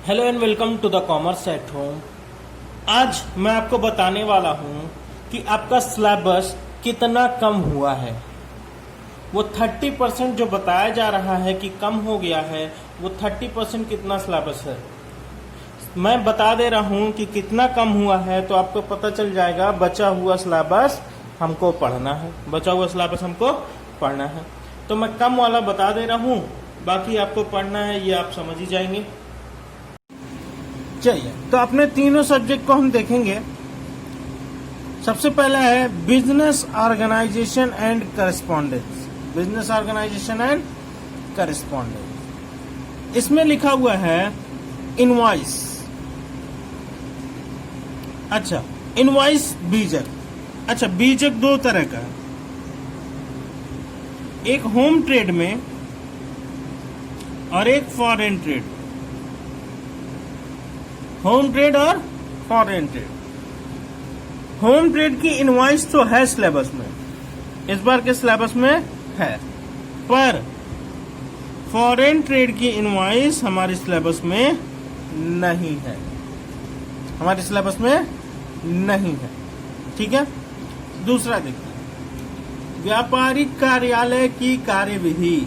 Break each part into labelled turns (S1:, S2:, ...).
S1: Hello and welcome to the commerce at home. आज मैं आपको बताने वाला हूं कि आपका सिलेबस कितना कम हुआ है। वो 30% जो बताया जा रहा है कि कम हो गया है, वो 30% कितना सिलेबस है मैं बता दे रहा हूं कि कितना कम हुआ है, तो आपको पता चल जाएगा। बचा हुआ सिलेबस हमको पढ़ना है, बचा हुआ सिलेबस हमको पढ़ना है। तो मैं कम वाला बता दे रहा हूं, बाकी आपको पढ़ना है, ये आप समझ ही जाएंगे। चलिए, तो अपने तीनों सब्जेक्ट को हम देखेंगे। सबसे पहला है business organisation and correspondence. Business organisation and correspondence, इसमें लिखा हुआ है इनवॉइस। अच्छा, इनवॉइस बीजक। अच्छा, बीजक दो तरह का है, एक होम ट्रेड में और एक फॉरेन ट्रेड। होम ट्रेड और फॉरेन ट्रेड। होम ट्रेड की इनवॉइस तो है सिलेबस में, इस बार के सिलेबस में है, पर फॉरेन ट्रेड की इनवॉइस हमारे सिलेबस में नहीं है, हमारे सिलेबस में नहीं है। ठीक है, दूसरा देखते हैं व्यापारिक कार्यालय की कार्यविधि।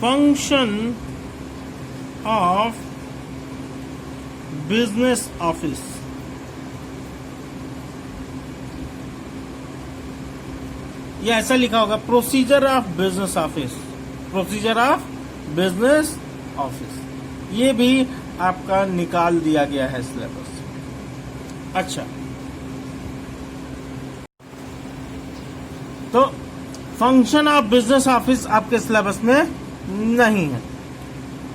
S1: Function of business office. ये ऐसा लिखा होगा, procedure of business office, procedure of business office. ये भी आपका निकाल दिया गया है सिलेबस। अच्छा, तो फंक्शन ऑफ बिजनेस ऑफिस आपके सिलेबस में नहीं है।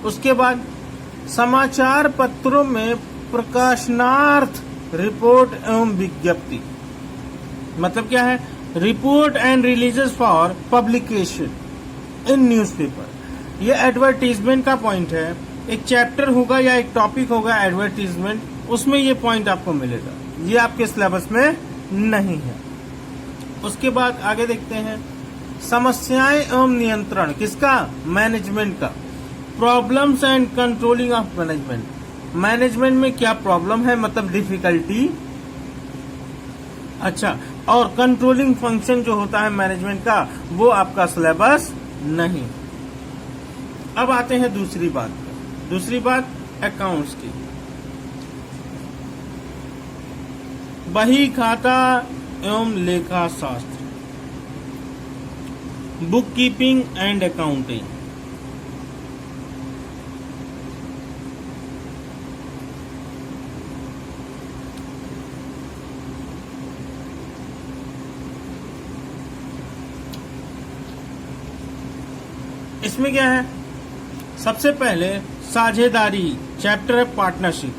S1: उसके बाद समाचार पत्रों में प्रकाशनार्थ रिपोर्ट एवं विज्ञप्ति, मतलब क्या है? Report and releases for publication in newspaper. ये एडवर्टीजमेंट का पॉइंट है। एक चैप्टर होगा या एक टॉपिक होगा एडवर्टीजमेंट, उसमें ये पॉइंट आपको मिलेगा। ये आपके सिलेबस में नहीं है। उसके बाद आगे देखते हैं समस्याएं एवं नियंत्रण। किसका? मैनेजमेंट का। Problems and controlling of management. Management में क्या प्रॉब्लम है, मतलब डिफिकल्टी। अच्छा, और कंट्रोलिंग फंक्शन जो होता है मैनेजमेंट का, वो आपका सिलेबस नहीं। अब आते हैं दूसरी बात। दूसरी बात अकाउंट्स की। बही खाता एवं लेखा शास्त्र, बुक कीपिंग एंड अकाउंटिंग। इसमें क्या है? सबसे पहले साझेदारी, चैप्टर है पार्टनरशिप।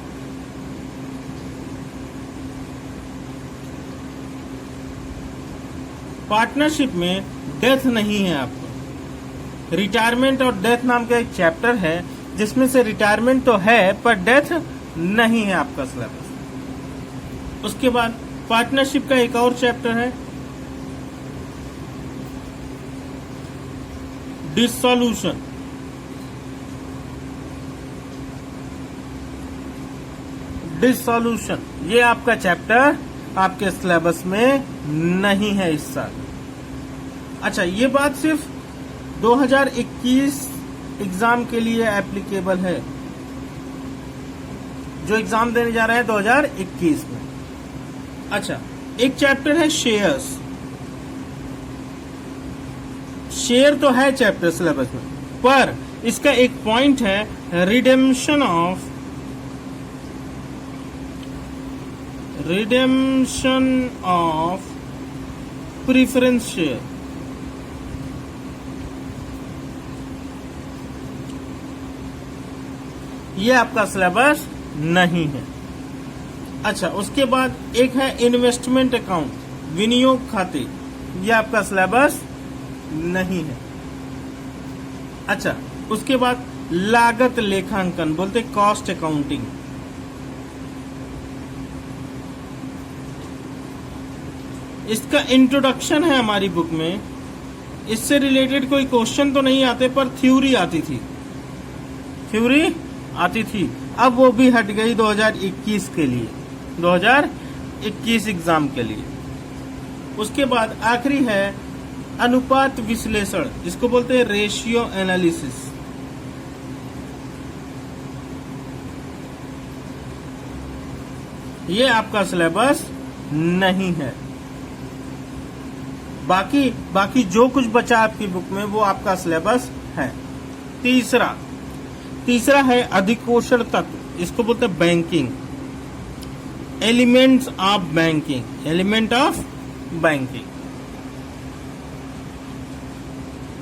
S1: पार्टनरशिप में डेथ नहीं है आपको। रिटायरमेंट और डेथ नाम का एक चैप्टर है, जिसमें से रिटायरमेंट तो है पर डेथ नहीं है आपका सिलेबस। उसके बाद पार्टनरशिप का एक और चैप्टर है डिसॉल्यूशन। डिसॉल्यूशन, ये आपका चैप्टर आपके सिलेबस में नहीं है इस साल। अच्छा, ये बात सिर्फ 2021 एग्जाम के लिए एप्लीकेबल है, जो एग्जाम देने जा रहे हैं 2021 में। अच्छा, एक चैप्टर है शेयर्स। शेयर तो है चैप्टर सिलेबस में, पर इसका एक पॉइंट है रिडेम्पशन ऑफ प्रीफरेंस शेयर। ये आपका सिलेबस नहीं है। अच्छा, उसके बाद एक है इन्वेस्टमेंट अकाउंट, विनियोग खाते। ये आपका सिलेबस नहीं है। अच्छा, उसके बाद लागत लेखांकन, बोलते कॉस्ट अकाउंटिंग। इसका इंट्रोडक्शन है हमारी बुक में। इससे रिलेटेड कोई क्वेश्चन तो नहीं आते, पर थ्योरी आती थी, थ्योरी आती थी। अब वो भी हट गई 2021 के लिए, 2021 एग्जाम के लिए। उसके बाद आखिरी है अनुपात विश्लेषण, जिसको बोलते हैं रेशियो एनालिसिस। ये आपका सिलेबस नहीं है। बाकी जो कुछ बचा आपकी बुक में वो आपका सिलेबस है। तीसरा है अधिकोषण तत्व, इसको बोलते हैं banking, elements of banking, element of banking.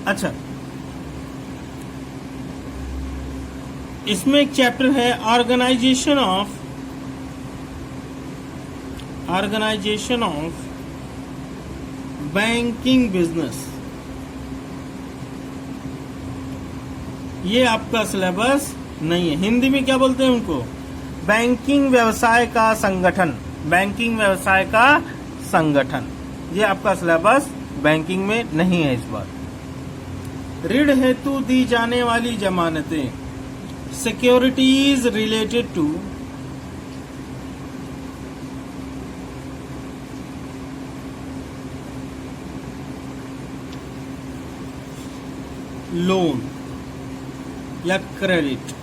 S1: अच्छा, इसमें एक चैप्टर है ऑर्गेनाइजेशन ऑफ बैंकिंग बिजनेस। ये आपका सिलेबस नहीं है। हिंदी में क्या बोलते हैं उनको? बैंकिंग व्यवसाय का संगठन, बैंकिंग व्यवसाय का संगठन। ये आपका सिलेबस बैंकिंग में नहीं है इस बार। ऋण हेतु दी जाने वाली जमानतें, सिक्योरिटीज रिलेटेड टू लोन या क्रेडिट,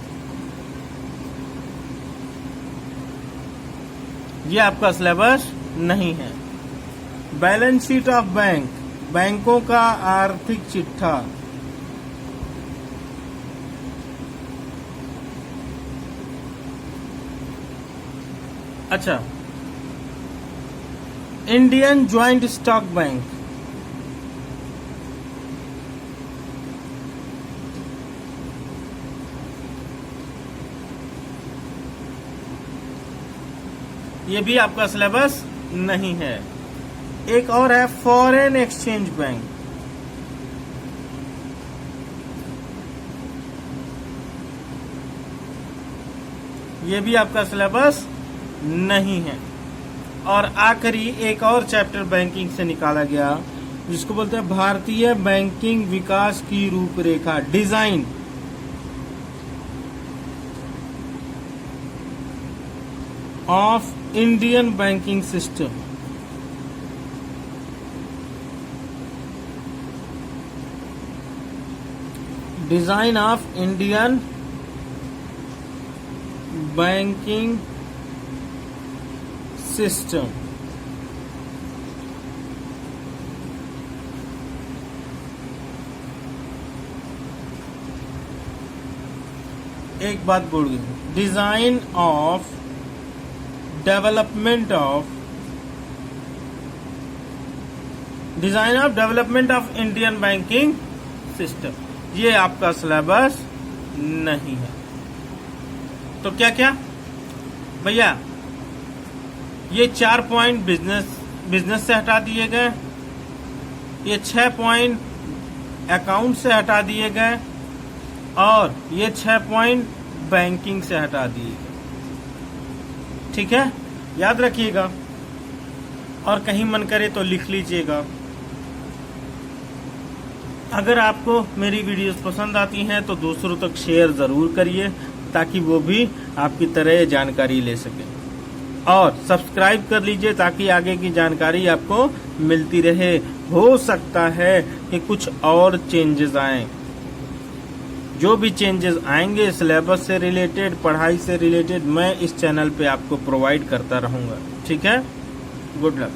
S1: ये आपका सिलेबस नहीं है। बैलेंस शीट ऑफ बैंक, बैंकों का आर्थिक चिट्ठा, अच्छा, इंडियन ज्वाइंट स्टॉक बैंक, ये भी आपका सिलेबस नहीं है। एक और है फॉरेन एक्सचेंज बैंक, ये भी आपका सिलेबस नहीं है। और आखिरी एक और चैप्टर बैंकिंग से निकाला गया, जिसको बोलते हैं भारतीय बैंकिंग विकास की रूपरेखा, design of Indian banking system. Design of Indian banking system. एक बात बोल गई, design of development of Indian banking system, ये आपका सिलेबस नहीं है। तो क्या क्या भैया, ये 4 पॉइंट बिजनेस से हटा दिए गए, ये 6 पॉइंट अकाउंट से हटा दिए गए, और ये 6 पॉइंट बैंकिंग से हटा दिए गए। ठीक है, याद रखिएगा, और कहीं मन करे तो लिख लीजिएगा। अगर आपको मेरी वीडियोस पसंद आती हैं तो दूसरों तक शेयर जरूर करिए, ताकि वो भी आपकी तरह जानकारी ले सके। और सब्सक्राइब कर लीजिए ताकि आगे की जानकारी आपको मिलती रहे। हो सकता है कि कुछ और चेंजेस आए, जो भी चेंजेस आएंगे सिलेबस से रिलेटेड, पढ़ाई से रिलेटेड, मैं इस चैनल पे आपको प्रोवाइड करता रहूंगा। ठीक है, गुड लक।